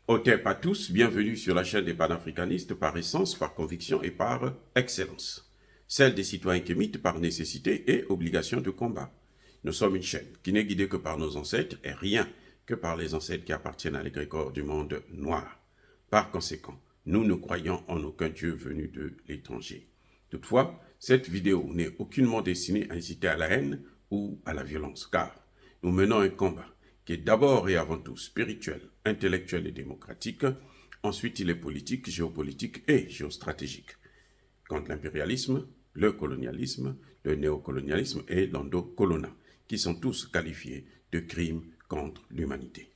Otep à tous, bienvenue sur la chaîne des panafricanistes par essence, par conviction et par excellence. Celle des citoyens kémites par nécessité et obligation de combat. Nous sommes une chaîne qui n'est guidée que par nos ancêtres et rien que par les ancêtres qui appartiennent à l'égrégore du monde noir. Par conséquent, nous ne croyons en aucun Dieu venu de l'étranger. Toutefois, cette vidéo n'est aucunement destinée à inciter à la haine ou à la violence, car nous menons un combat qui est d'abord et avant tout spirituel, intellectuel et démocratique. Ensuite, il est politique, géopolitique et géostratégique. Contre l'impérialisme, le colonialisme, le néocolonialisme et l'endocolona, qui sont tous qualifiés de crimes contre l'humanité.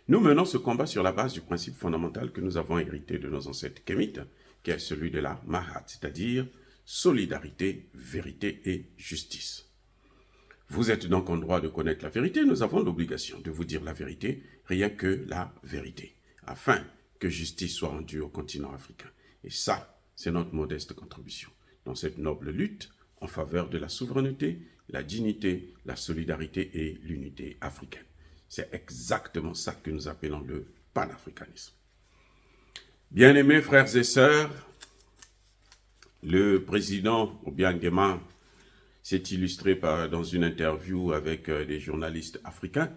Nous menons ce combat sur la base du principe fondamental que nous avons hérité de nos ancêtres kémites, qui est celui de la Mahat, c'est-à-dire solidarité, vérité et justice. Vous êtes donc en droit de connaître la vérité, nous avons l'obligation de vous dire la vérité, rien que la vérité, afin que justice soit rendue au continent africain. Et ça, c'est notre modeste contribution dans cette noble lutte en faveur de la souveraineté, la dignité, la solidarité et l'unité africaine. C'est exactement ça que nous appelons le panafricanisme. Bien-aimés frères et sœurs, le président Obiang s'est illustré dans une interview avec des journalistes africains.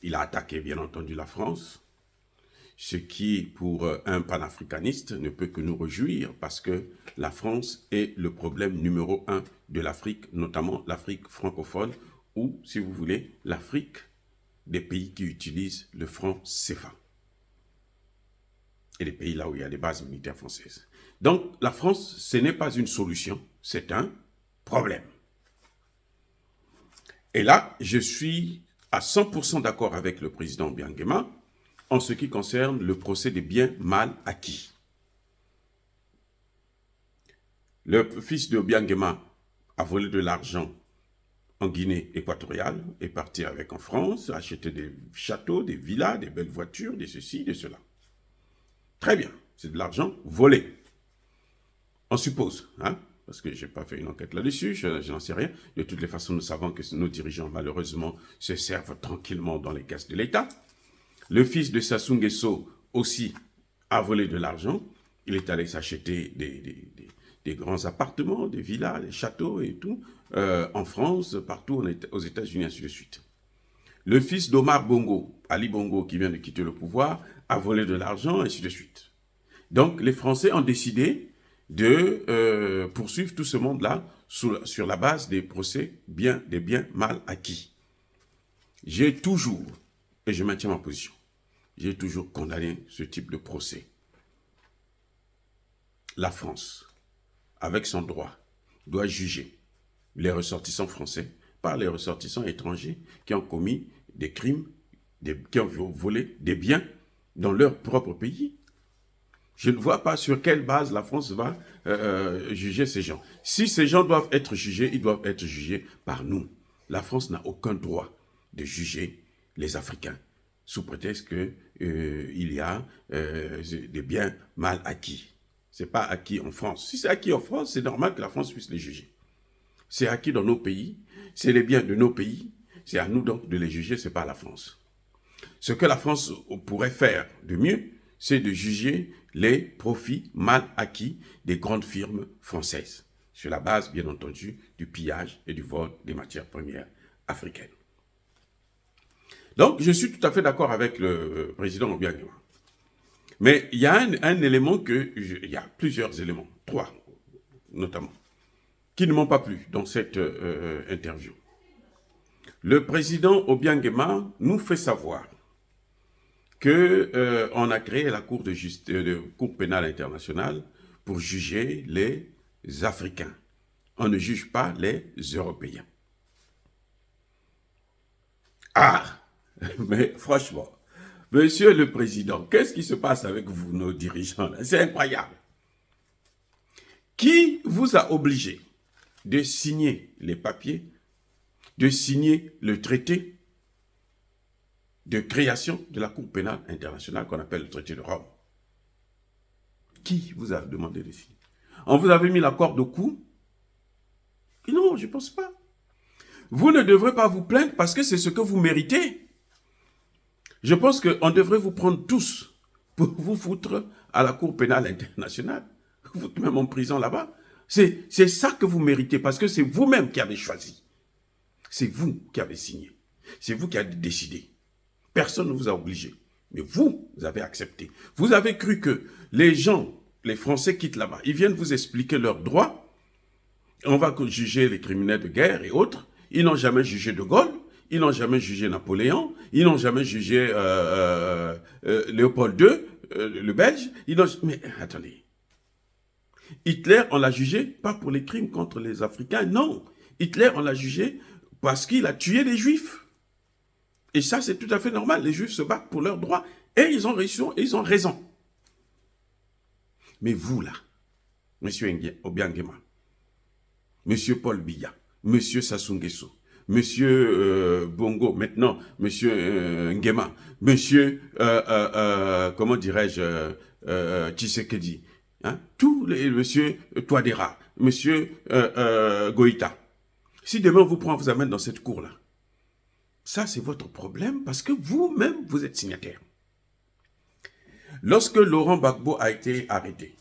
Il a attaqué bien entendu la France, ce qui pour un panafricaniste ne peut que nous réjouir parce que la France est le problème numéro 1 de l'Afrique, notamment l'Afrique francophone ou, si vous voulez, l'Afrique des pays qui utilisent le franc CFA et les pays là où il y a des bases militaires françaises. Donc la France, ce n'est pas une solution, c'est un problème. Et là, je suis à 100% d'accord avec le président Obiang en ce qui concerne le procès des biens mal acquis. Le fils de Obiang a volé de l'argent en Guinée équatoriale, est parti avec en France, a acheté des châteaux, des villas, des belles voitures, des ceci, des cela. Très bien, c'est de l'argent volé. On suppose, hein, parce que je n'ai pas fait une enquête là-dessus, je n'en sais rien. De toutes les façons, nous savons que nos dirigeants, malheureusement, se servent tranquillement dans les caisses de l'État. Le fils de Sassou Nguesso aussi a volé de l'argent. Il est allé s'acheter des grands appartements, des villas, des châteaux et tout, en France, partout aux États-Unis, ainsi de suite. Le fils d'Omar Bongo, Ali Bongo, qui vient de quitter le pouvoir, a volé de l'argent, ainsi de suite. Donc, les Français ont décidé de poursuivre tout ce monde-là sur la base des procès des biens mal acquis. J'ai toujours, et je maintiens ma position, j'ai toujours condamné ce type de procès. La France, avec son droit, doit juger les ressortissants français par les ressortissants étrangers qui ont commis des crimes, qui ont volé des biens dans leur propre pays. Je ne vois pas sur quelle base la France va juger ces gens. Si ces gens doivent être jugés, ils doivent être jugés par nous. La France n'a aucun droit de juger les Africains sous prétexte qu'il y a des biens mal acquis. Ce n'est pas acquis en France. Si c'est acquis en France, c'est normal que la France puisse les juger. C'est acquis dans nos pays, c'est les biens de nos pays, c'est à nous donc de les juger, ce n'est pas à la France. Ce que la France pourrait faire de mieux, c'est de juger les profits mal acquis des grandes firmes françaises, sur la base, bien entendu, du pillage et du vol des matières premières africaines. Donc, je suis tout à fait d'accord avec le président Obiang. Mais il y a un élément il y a plusieurs éléments, 3 notamment, qui ne m'ont pas plu dans cette interview. Le président Obiang nous fait savoir qu'on a créé la Cour pénale internationale pour juger les Africains. On ne juge pas les Européens. Ah, mais franchement, monsieur le président, qu'est-ce qui se passe avec vous, nos dirigeants? C'est incroyable. Qui vous a obligé de signer les papiers, de signer le traité de création de la Cour pénale internationale qu'on appelle le traité de Rome? Qui vous a demandé de signer? On vous avait mis la corde au cou? Non, je ne pense pas. Vous ne devrez pas vous plaindre parce que c'est ce que vous méritez. Je pense qu'on devrait vous prendre tous pour vous foutre à la Cour pénale internationale, vous foutre même en prison là-bas. C'est ça que vous méritez, parce que c'est vous-même qui avez choisi. C'est vous qui avez signé. C'est vous qui avez décidé. Personne ne vous a obligé. Mais vous avez accepté. Vous avez cru que les gens, les Français quittent là-bas. Ils viennent vous expliquer leurs droits. On va juger les criminels de guerre et autres. Ils n'ont jamais jugé De Gaulle. Ils n'ont jamais jugé Napoléon. Ils n'ont jamais jugé Léopold II, le Belge. Mais attendez. Hitler, on l'a jugé pas pour les crimes contre les Africains. Non. Hitler, on l'a jugé parce qu'il a tué les Juifs. Et ça, c'est tout à fait normal. Les Juifs se battent pour leurs droits. Et ils ont raison. Mais vous, là, M. Obiang Nguema, M. Paul Biya, M. Sassou Nguesso, M. Bongo, maintenant, M. Nguema, M. comment dirais-je, Tshisekedi, hein, tous les M. Touadéra, M. Goïta. Si demain on vous amène dans cette cour-là, ça, c'est votre problème parce que vous-même, vous êtes signataire. Lorsque Laurent Gbagbo a été arrêté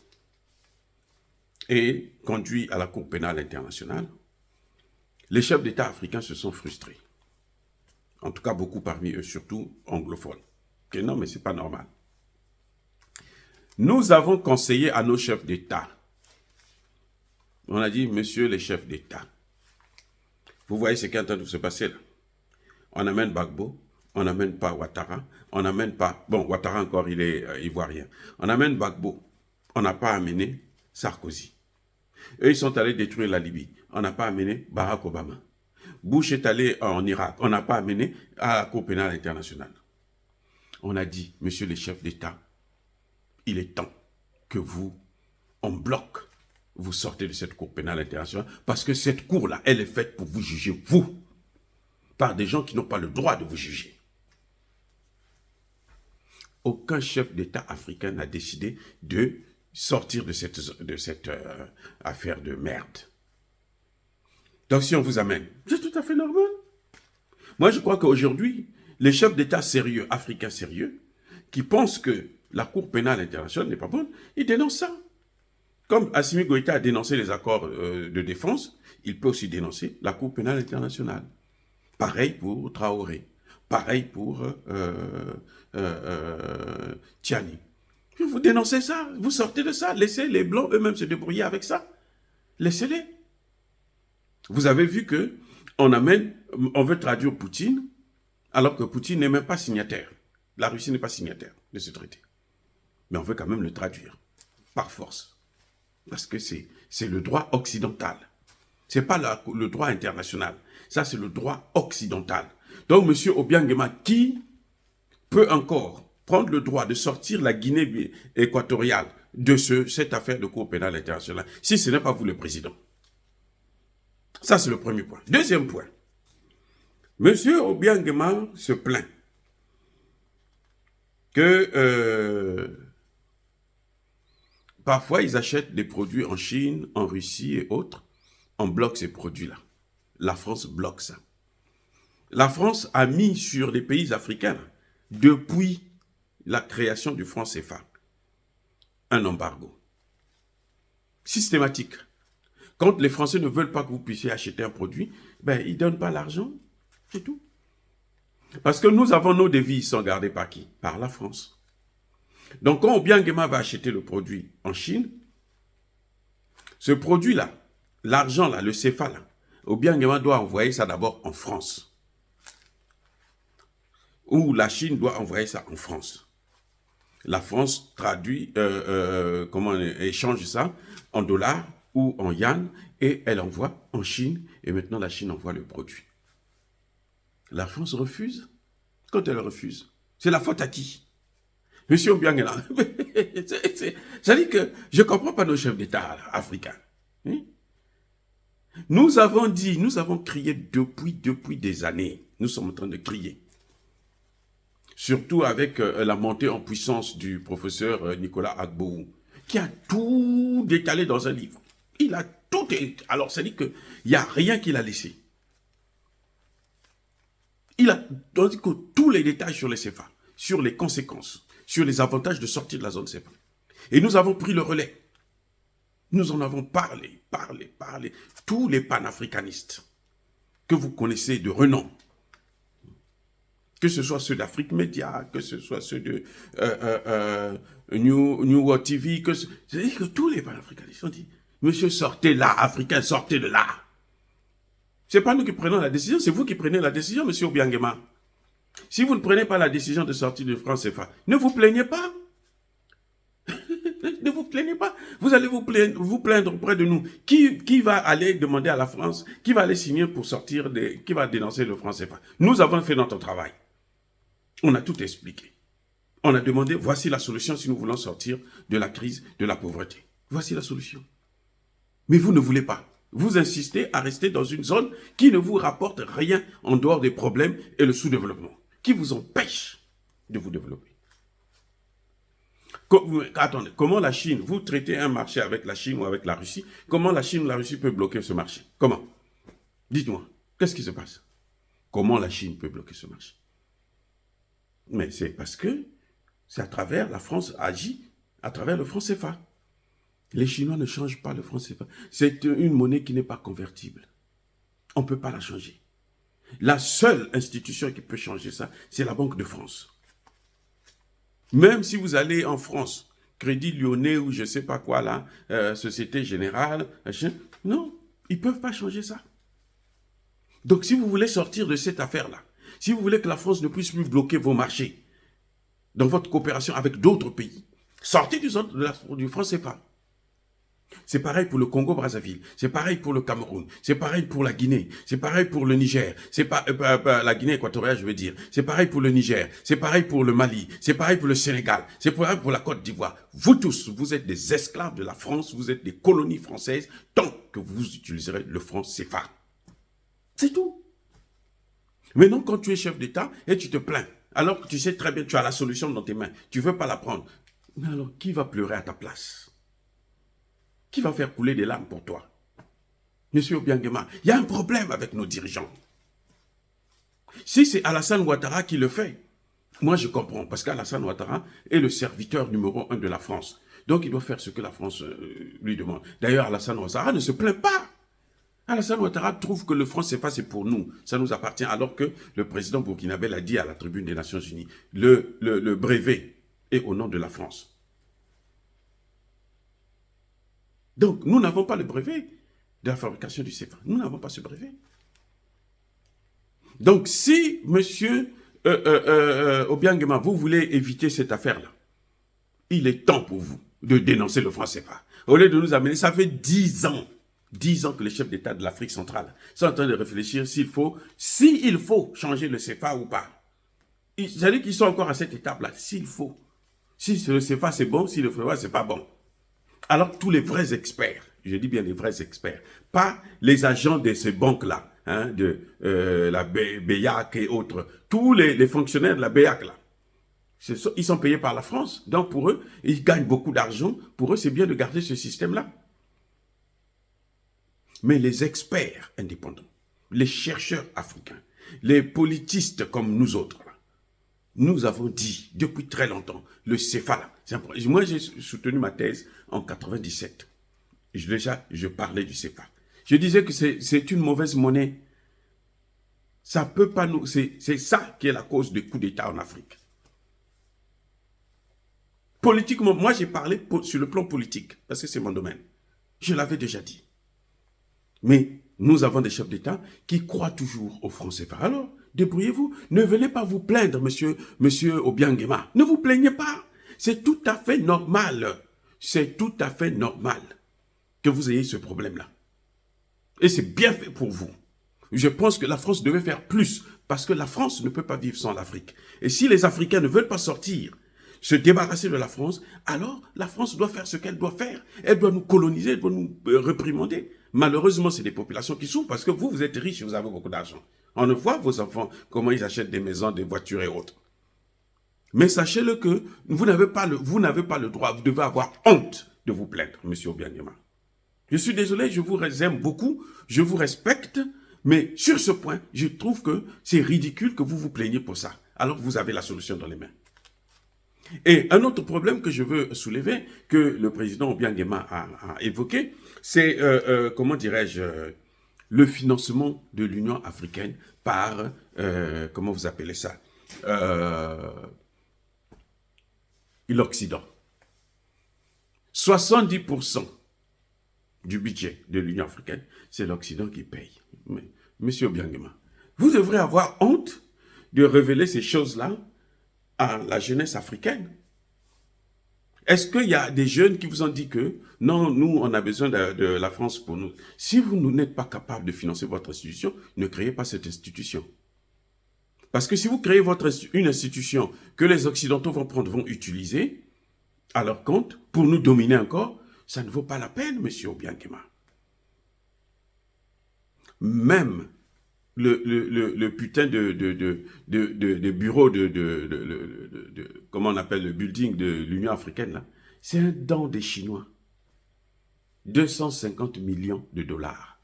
et conduit à la Cour pénale internationale, les chefs d'État africains se sont frustrés. En tout cas, beaucoup parmi eux, surtout anglophones. Que non, mais ce n'est pas normal. Nous avons conseillé à nos chefs d'État. On a dit, messieurs les chefs d'État, vous voyez ce qui est en train de se passer là. On amène Gbagbo, on n'amène pas Ouattara, on n'amène pas... Bon, Ouattara encore, il est ivoirien. On amène Gbagbo, on n'a pas amené Sarkozy. Eux, ils sont allés détruire la Libye. On n'a pas amené Barack Obama. Bush est allé en Irak. On n'a pas amené à la Cour pénale internationale. On a dit, messieurs les chefs d'État, il est temps que vous, en bloc, vous sortez de cette Cour pénale internationale parce que cette cour-là, elle est faite pour vous juger, vous, par des gens qui n'ont pas le droit de vous juger. Aucun chef d'État africain n'a décidé de sortir de cette affaire de merde. Donc si on vous amène, c'est tout à fait normal. Moi, je crois qu'aujourd'hui, les chefs d'État sérieux, africains sérieux, qui pensent que la Cour pénale internationale n'est pas bonne, ils dénoncent ça. Comme Assimi Goïta a dénoncé les accords de défense, il peut aussi dénoncer la Cour pénale internationale. Pareil pour Traoré. Pareil pour Tiani. Vous dénoncez ça, vous sortez de ça, laissez les Blancs eux-mêmes se débrouiller avec ça. Laissez-les. Vous avez vu que on veut traduire Poutine, alors que Poutine n'est même pas signataire. La Russie n'est pas signataire de ce traité. Mais on veut quand même le traduire, par force. Parce que c'est le droit occidental. Ce n'est pas le droit international. Ça, c'est le droit occidental. Donc, M. Obiang Nguema, qui peut encore prendre le droit de sortir la Guinée équatoriale de cette affaire de Cour pénale internationale, si ce n'est pas vous le président? Ça, c'est le premier point. Deuxième point. M. Obiang Nguema se plaint que parfois, ils achètent des produits en Chine, en Russie et autres. On bloque ces produits-là. La France bloque ça. La France a mis sur les pays africains, depuis la création du franc CFA, un embargo systématique. Quand les Français ne veulent pas que vous puissiez acheter un produit, ben, ils ne donnent pas l'argent, c'est tout. Parce que nous avons nos devises sont gardées par qui? Par la France. Donc quand Obiang Nguema va acheter le produit en Chine, ce produit-là, l'argent là, le CFA là, Obiang Nguema doit envoyer ça d'abord en France. Ou la Chine doit envoyer ça en France. La France traduit, échange ça en dollars ou en yuan et elle envoie en Chine et maintenant la Chine envoie le produit. La France refuse. Quand elle refuse, c'est la faute à qui? Monsieur Obiang Nguema, ça dit que je ne comprends pas nos chefs d'État africains. Hein? Nous avons dit, nous avons crié depuis des années. Nous sommes en train de crier. Surtout avec la montée en puissance du professeur Nicolas Agbourou, qui a tout détalé dans un livre. Il a tout... Alors, ça dit qu'il n'y a rien qu'il a laissé. Il a donné tous les détails sur les CFA, sur les conséquences, sur les avantages de sortir de la zone CFA. Et nous avons pris le relais. Nous en avons parlé. Tous les panafricanistes que vous connaissez de renom, que ce soit ceux d'Afrique Média, que ce soit ceux de New World TV, c'est-à-dire que tous les panafricanistes ont dit, monsieur, sortez là, Africains, sortez de là. Ce n'est pas nous qui prenons la décision, c'est vous qui prenez la décision, monsieur Obiangema. Si vous ne prenez pas la décision de sortir de franc CFA, ne vous plaignez pas. Ne vous plaignez pas. Vous allez vous plaindre auprès de nous. Qui va aller demander à la France, qui va aller signer pour sortir, qui va dénoncer le franc CFA? Nous avons fait notre travail. On a tout expliqué. On a demandé, voici la solution si nous voulons sortir de la crise de la pauvreté. Voici la solution. Mais vous ne voulez pas. Vous insistez à rester dans une zone qui ne vous rapporte rien en dehors des problèmes et le sous-développement, qui vous empêche de vous développer. Attendez, comment la Chine, vous traitez un marché avec la Chine ou avec la Russie, comment la Chine ou la Russie peut bloquer ce marché? Comment? Dites-moi, qu'est-ce qui se passe? Comment la Chine peut bloquer ce marché? Mais c'est parce que c'est à travers, la France agit à travers le franc CFA. Les Chinois ne changent pas le franc CFA. C'est une monnaie qui n'est pas convertible. On ne peut pas la changer. La seule institution qui peut changer ça, c'est la Banque de France. Même si vous allez en France, Crédit Lyonnais ou je ne sais pas quoi là, Société Générale, non, ils ne peuvent pas changer ça. Donc si vous voulez sortir de cette affaire-là, si vous voulez que la France ne puisse plus bloquer vos marchés dans votre coopération avec d'autres pays, sortez du franc CFA. C'est pareil pour le Congo-Brazzaville, c'est pareil pour le Cameroun, c'est pareil pour la Guinée, c'est pareil pour le Niger, c'est pas la Guinée équatoriale, je veux dire, c'est pareil pour le Niger, c'est pareil pour le Mali, c'est pareil pour le Sénégal, c'est pareil pour la Côte d'Ivoire. Vous tous, vous êtes des esclaves de la France, vous êtes des colonies françaises tant que vous utiliserez le franc CFA. C'est tout. Maintenant, quand tu es chef d'État et tu te plains, alors que tu sais très bien, tu as la solution dans tes mains, tu ne veux pas la prendre. Mais alors, qui va pleurer à ta place? Qui va faire couler des larmes pour toi? Monsieur Obiangema, il y a un problème avec nos dirigeants. Si c'est Alassane Ouattara qui le fait, moi je comprends, parce qu'Alassane Ouattara est le serviteur numéro 1 de la France. Donc il doit faire ce que la France lui demande. D'ailleurs, Alassane Ouattara ne se plaint pas. Alassane Ouattara trouve que le franc CFA c'est pour nous, ça nous appartient, alors que le président burkinabé l'a dit à la tribune des Nations Unies. Le brevet est au nom de la France. Donc, nous n'avons pas le brevet de la fabrication du CFA. Nous n'avons pas ce brevet. Donc, si, monsieur Obiangema, vous voulez éviter cette affaire-là, il est temps pour vous de dénoncer le franc CFA. Au lieu de nous amener, ça fait 10 ans que les chefs d'État de l'Afrique centrale sont en train de réfléchir s'il faut changer le CFA ou pas. C'est-à-dire qu'ils sont encore à cette étape-là, s'il faut. Si le CFA c'est bon, si le CFA c'est pas bon. Alors, tous les vrais experts, je dis bien les vrais experts, pas les agents de ces banques-là, hein, de la BEAC et autres, tous les fonctionnaires de la BEAC, là, ils sont payés par la France, donc pour eux, ils gagnent beaucoup d'argent, pour eux, c'est bien de garder ce système-là. Mais les experts indépendants, les chercheurs africains, les politistes comme nous autres, là, nous avons dit depuis très longtemps, le CFA là, moi j'ai soutenu ma thèse en 97. Je parlais du CFA. Je disais que c'est une mauvaise monnaie. Ça peut pas nous, c'est ça qui est la cause des coups d'État en Afrique. Politiquement, moi j'ai parlé sur le plan politique, parce que c'est mon domaine. Je l'avais déjà dit. Mais nous avons des chefs d'État qui croient toujours au franc CFA. Alors, débrouillez-vous. Ne venez pas vous plaindre, monsieur Obiangema. Ne vous plaignez pas. C'est tout à fait normal. C'est tout à fait normal que vous ayez ce problème-là. Et c'est bien fait pour vous. Je pense que la France devait faire plus, parce que la France ne peut pas vivre sans l'Afrique. Et si les Africains ne veulent pas sortir, se débarrasser de la France, alors la France doit faire ce qu'elle doit faire. Elle doit nous coloniser, elle doit nous réprimander. Malheureusement, c'est des populations qui souffrent parce que vous êtes riches et vous avez beaucoup d'argent. On ne voit vos enfants, comment ils achètent des maisons, des voitures et autres. Mais sachez-le que vous n'avez pas le droit, vous devez avoir honte de vous plaindre, monsieur Obiangema. Je suis désolé, je vous aime beaucoup, je vous respecte, mais sur ce point, je trouve que c'est ridicule que vous vous plaigniez pour ça, alors que vous avez la solution dans les mains. Et un autre problème que je veux soulever, que le président Obiang-Nguema a évoqué, c'est, comment dirais-je, le financement de l'Union africaine par, comment vous appelez ça, l'Occident. 70% du budget de l'Union africaine, c'est l'Occident qui paye. Mais, monsieur Obiang-Nguema, vous devrez avoir honte de révéler ces choses-là à la jeunesse africaine. Est-ce qu'il y a des jeunes qui vous ont dit que non, nous, on a besoin de la France pour nous? Si vous n'êtes pas capable de financer votre institution, ne créez pas cette institution. Parce que si vous créez une institution que les Occidentaux vont utiliser à leur compte pour nous dominer encore, ça ne vaut pas la peine, monsieur Obiang-Nguema. Même le putain de bureau comment on appelle le building de l'Union africaine, là, c'est un don des Chinois. 250 millions de dollars.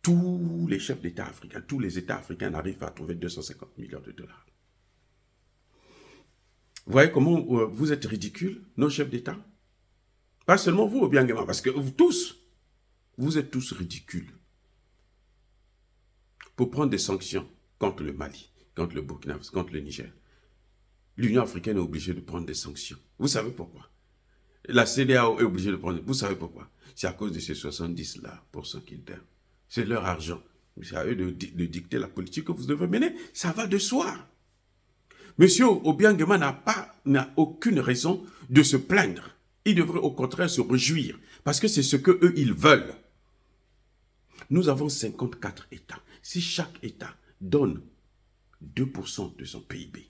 Tous les chefs d'État africains, tous les États africains n'arrivent pas à trouver 250 millions de dollars. Vous voyez comment vous êtes ridicules, nos chefs d'État? Pas seulement vous, Obiang-Nguema, parce que vous tous, vous êtes tous ridicules. Pour prendre des sanctions contre le Mali, contre le Burkina Faso, contre le Niger, l'Union africaine est obligée de prendre des sanctions. Vous savez pourquoi? La CEDEAO est obligée de prendre... Vous savez pourquoi? C'est à cause de ces 70-là, pour ceux qui donnent. C'est leur argent. C'est à eux de dicter la politique que vous devez mener. Ça va de soi. Monsieur Obiang-Nguema n'a aucune raison de se plaindre. Il devrait au contraire se réjouir. Parce que c'est ce qu'eux, ils veulent. Nous avons 54 États. Si chaque État donne 2% de son PIB,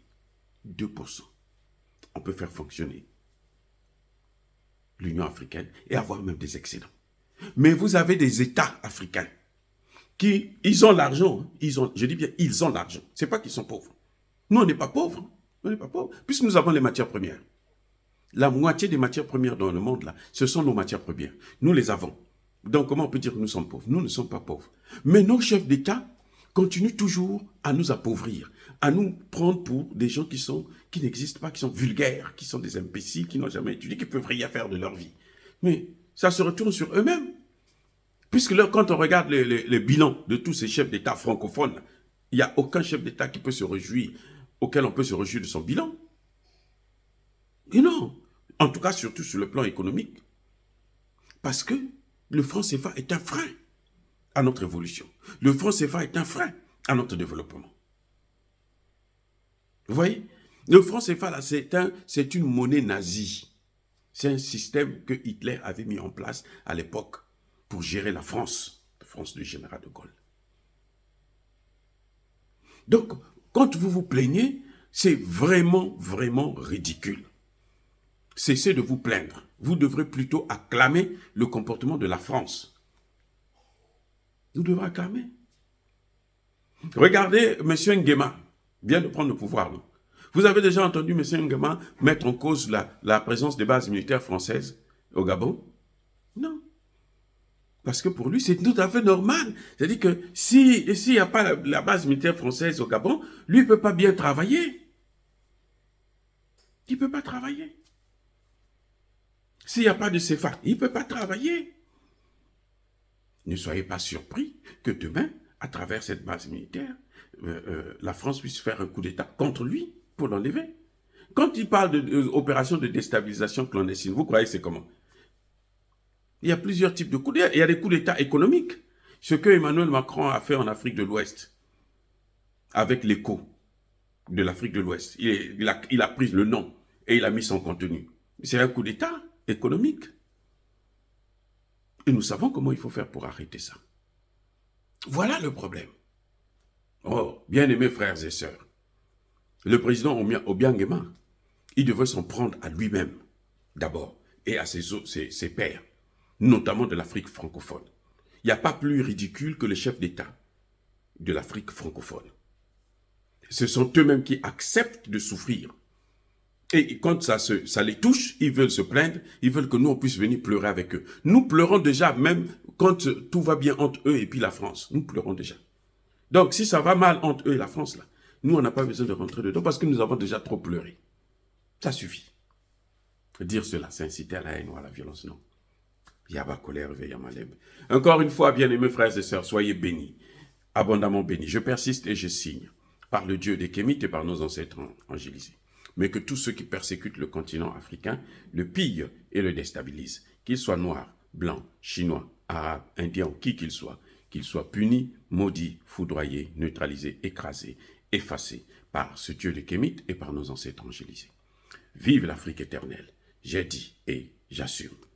2%, on peut faire fonctionner l'Union africaine et avoir même des excédents. Mais vous avez des États africains qui, ils ont l'argent, je dis bien, ils ont l'argent. Ce n'est pas qu'ils sont pauvres. Nous, on n'est pas pauvres. On n'est pas pauvres, puisque nous avons les matières premières. La moitié des matières premières dans le monde, là, ce sont nos matières premières. Nous les avons. Donc, comment on peut dire que nous sommes pauvres? Nous ne sommes pas pauvres. Mais nos chefs d'État continuent toujours à nous appauvrir, à nous prendre pour des gens qui n'existent pas, qui sont vulgaires, qui sont des imbéciles, qui n'ont jamais étudié, qui ne peuvent rien faire de leur vie. Mais ça se retourne sur eux-mêmes. Puisque là, quand on regarde les bilans de tous ces chefs d'État francophones, il n'y a aucun chef d'État qui peut se réjouir, auquel on peut se réjouir de son bilan. Et non. En tout cas, surtout sur le plan économique. Parce que le franc CFA est un frein à notre évolution. Le franc CFA est un frein à notre développement. Vous voyez? Le franc CFA, là, c'est une monnaie nazie. C'est un système que Hitler avait mis en place à l'époque pour gérer la France du général de Gaulle. Donc, quand vous vous plaignez, c'est vraiment, vraiment ridicule. Cessez de vous plaindre. Vous devrez plutôt acclamer le comportement de la France. Vous devrez acclamer. Regardez, M. Nguema vient de prendre le pouvoir. Non? Vous avez déjà entendu M. Nguema mettre en cause la présence des bases militaires françaises au Gabon? Non. Parce que pour lui, c'est tout à fait normal. C'est-à-dire que s'il n'y a pas la base militaire française au Gabon, lui ne peut pas bien travailler. Il ne peut pas travailler. S'il n'y a pas de CFA, il ne peut pas travailler. Ne soyez pas surpris que demain, à travers cette base militaire, la France puisse faire un coup d'État contre lui pour l'enlever. Quand il parle d'opération de déstabilisation clandestine, vous croyez que c'est comment? Il y a plusieurs types de coups d'État. Il y a des coups d'État économiques. Ce que Emmanuel Macron a fait en Afrique de l'Ouest, avec l'écho de l'Afrique de l'Ouest. Il a pris le nom et il a mis son contenu. C'est un coup d'État économique. Et nous savons comment il faut faire pour arrêter ça. Voilà le problème. Oh, bien-aimés frères et sœurs, le président Obiang-Nguema, il devrait s'en prendre à lui-même, d'abord, et à ses pairs, notamment de l'Afrique francophone. Il n'y a pas plus ridicule que les chefs d'État de l'Afrique francophone. Ce sont eux-mêmes qui acceptent de souffrir. Et quand ça les touche, ils veulent se plaindre, ils veulent que nous, on puisse venir pleurer avec eux. Nous pleurons déjà, même quand tout va bien entre eux et puis la France. Nous pleurons déjà. Donc, si ça va mal entre eux et la France, là, nous, on n'a pas besoin de rentrer dedans parce que nous avons déjà trop pleuré. Ça suffit. Dire cela, c'est inciter à la haine ou à la violence, non. Yaba colère, veille maleb. Encore une fois, bien-aimés frères et sœurs, soyez bénis, abondamment bénis. Je persiste et je signe, par le Dieu des Kémites et par nos ancêtres angélisés. Mais que tous ceux qui persécutent le continent africain le pillent et le déstabilisent, qu'ils soient noirs, blancs, chinois, arabes, indiens, qui qu'ils soient punis, maudits, foudroyés, neutralisés, écrasés, effacés par ce Dieu des Kémites et par nos ancêtres angélisés. Vive l'Afrique éternelle, j'ai dit et j'assume.